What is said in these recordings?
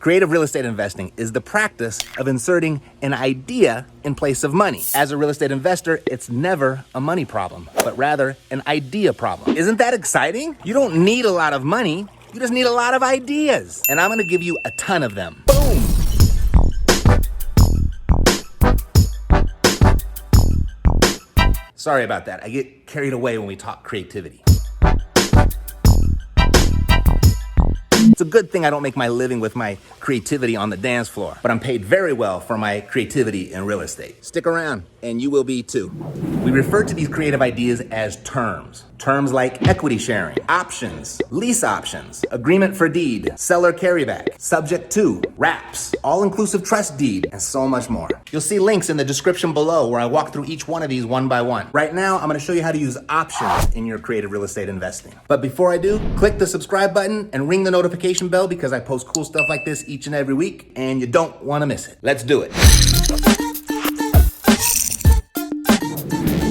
Creative real estate investing is the practice of inserting an idea in place of money. As a real estate investor, it's never a money problem, but rather an idea problem. Isn't that exciting? You don't need a lot of money, you just need a lot of ideas. And I'm gonna give you a ton of them. Boom! Sorry about that, I get carried away when we talk creativity. It's a good thing I don't make my living with my creativity on the dance floor, but I'm paid very well for my creativity in real estate. Stick around, and you will be too. We refer to these creative ideas as terms. Terms like equity sharing, options, lease options, agreement for deed, seller carryback, subject to, wraps, all-inclusive trust deed, and so much more. You'll see links in the description below where I walk through each one of these one by one. Right now, I'm gonna show you how to use options in your creative real estate investing. But before I do, click the subscribe button and ring the notification bell because I post cool stuff like this each and every week, and you don't wanna miss it. Let's do it.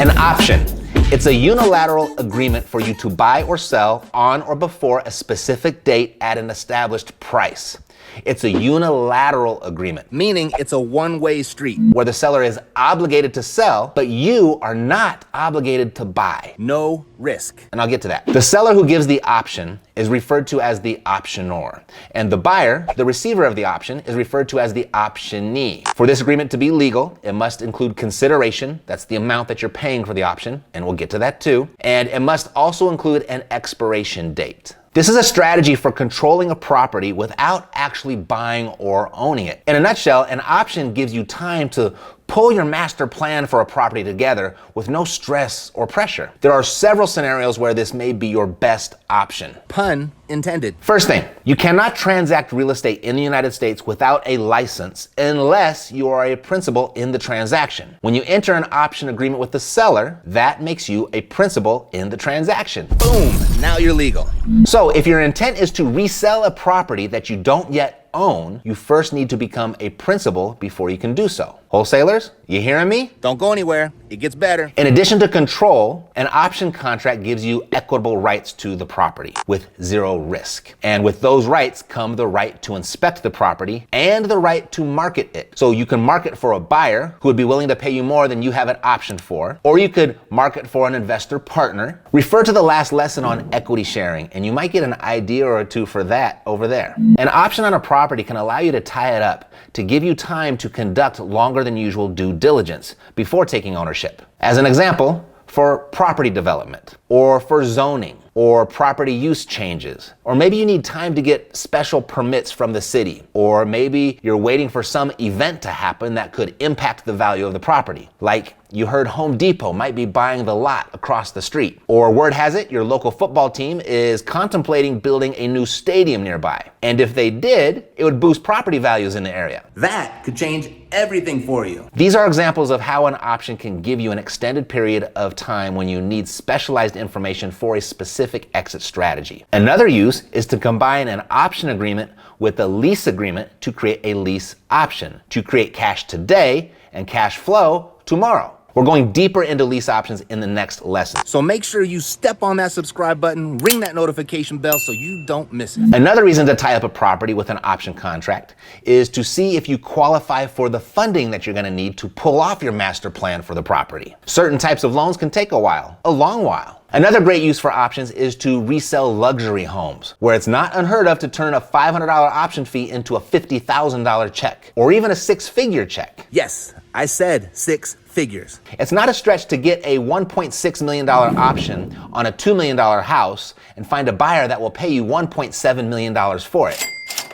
An option. It's a unilateral agreement for you to buy or sell on or before a specific date at an established price. It's a unilateral agreement, Meaning it's a one-way street. where the seller is obligated to sell, but you are not obligated to buy. No risk. And I'll get to that. The seller who gives the option is referred to as the optionor, and the buyer, the receiver of the option, is referred to as the optionee. For this agreement to be legal, it must include consideration, that's the amount that you're paying for the option, and we'll get to that too, and it must also include an expiration date. This is a strategy for controlling a property without actually buying or owning it. In a nutshell, an option gives you time to pull your master plan for a property together with no stress or pressure. There are several scenarios where this may be your best option. Pun intended. First thing, you cannot transact real estate in the United States without a license unless you are a principal in the transaction. When you enter an option agreement with the seller, that makes you a principal in the transaction. Boom, now you're legal. So if your intent is to resell a property that you don't yet own, you first need to become a principal before you can do so. Wholesalers, you hearing me? Don't go anywhere, it gets better. In addition to control, an option contract gives you equitable rights to the property with zero risk. And with those rights come the right to inspect the property and the right to market it. So you can market for a buyer who would be willing to pay you more than you have an option for, or you could market for an investor partner. Refer to the last lesson on equity sharing, and you might get an idea or two for that over there. An option on a property can allow you to tie it up to give you time to conduct longer than usual due diligence before taking ownership. As an example, for property development, or for zoning, or property use changes, or maybe you need time to get special permits from the city, or maybe you're waiting for some event to happen that could impact the value of the property. Like you heard Home Depot might be buying the lot across the street, or word has it your local football team is contemplating building a new stadium nearby. And if they did, it would boost property values in the area. That could change everything for you. These are examples of how an option can give you an extended period of time when you need specialized information for a specific exit strategy. Another use is to combine an option agreement with a lease agreement to create a lease option, to create cash today and cash flow tomorrow. We're going deeper into lease options in the next lesson. So make sure you step on that subscribe button, ring that notification bell so you don't miss it. Another reason to tie up a property with an option contract is to see if you qualify for the funding that you're going to need to pull off your master plan for the property. Certain types of loans can take a while, a long while. Another great use for options is to resell luxury homes, where it's not unheard of to turn a $500 option fee into a $50,000 check, or even a six-figure check. Yes, I said 6 figures. It's not a stretch to get a $1.6 million option on a $2 million house and find a buyer that will pay you $1.7 million for it.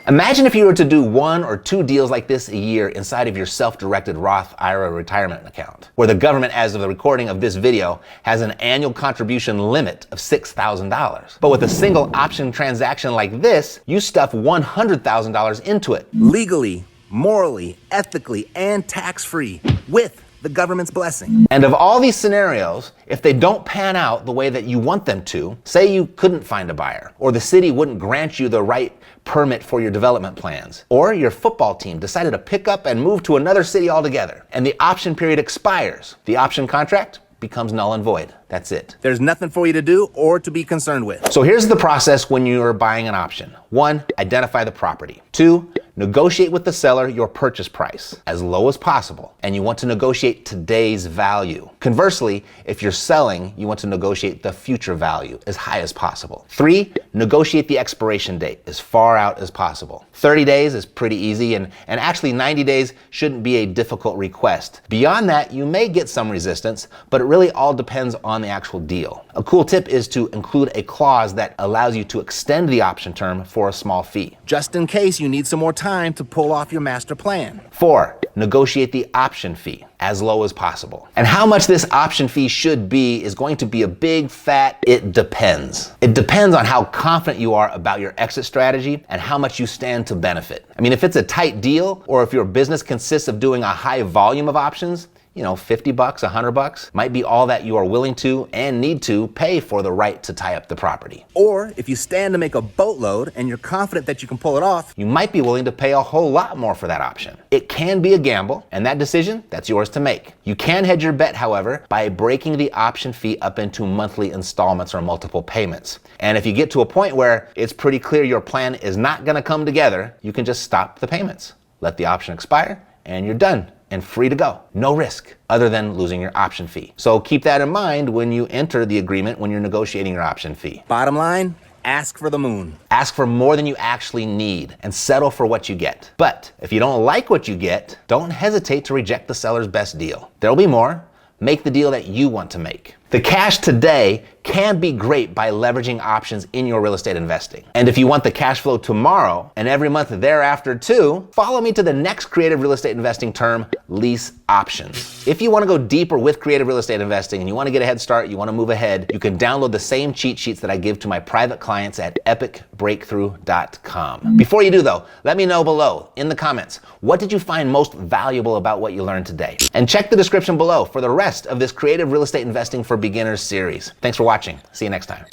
Imagine if you were to do 1 or 2 deals like this a year inside of your self-directed Roth IRA retirement account, where the government, as of the recording of this video, has an annual contribution limit of $6,000. But with a single option transaction like this, you stuff $100,000 into it. Legally, morally, ethically, and tax-free with the government's blessing. And of all these scenarios, if they don't pan out the way that you want them to, say you couldn't find a buyer, or the city wouldn't grant you the right permit for your development plans, or your football team decided to pick up and move to another city altogether, and the option period expires, the option contract becomes null and void. That's it. There's nothing for you to do or to be concerned with. So here's the process when you're buying an option. 1, identify the property. 2, negotiate with the seller your purchase price as low as possible, and you want to negotiate today's value. Conversely, if you're selling, you want to negotiate the future value as high as possible. 3, negotiate the expiration date as far out as possible. 30 days is pretty easy, and actually 90 days shouldn't be a difficult request. Beyond that, you may get some resistance, but it really all depends on the actual deal. A cool tip is to include a clause that allows you to extend the option term for a small fee. Just in case you need some more time to pull off your master plan. 4, negotiate the option fee as low as possible. And how much this option fee should be is going to be a big fat it depends. It depends on how confident you are about your exit strategy and how much you stand to benefit. I mean, if it's a tight deal, or if your business consists of doing a high volume of options, $50, $100 might be all that you are willing to and need to pay for the right to tie up the property. Or if you stand to make a boatload and you're confident that you can pull it off, you might be willing to pay a whole lot more for that option. It can be a gamble, and that decision, that's yours to make. You can hedge your bet, however, by breaking the option fee up into monthly installments or multiple payments. And if you get to a point where it's pretty clear your plan is not gonna come together, you can just stop the payments, let the option expire, and you're done and free to go. No risk other than losing your option fee. So keep that in mind when you enter the agreement, when you're negotiating your option fee. bottom line, ask for the moon. Ask for more than you actually need and settle for what you get. But if you don't like what you get, don't hesitate to reject the seller's best deal. There'll be more. Make the deal that you want to make. The cash today can be great by leveraging options in your real estate investing. And if you want the cash flow tomorrow and every month thereafter too, follow me to the next creative real estate investing term, lease options. If you want to go deeper with creative real estate investing and you want to get a head start, you want to move ahead, you can download the same cheat sheets that I give to my private clients at epicbreakthrough.com. Before you do though, let me know below in the comments, what did you find most valuable about what you learned today? And check the description below for the rest of this creative real estate investing for beginners series. Thanks for watching. See you next time.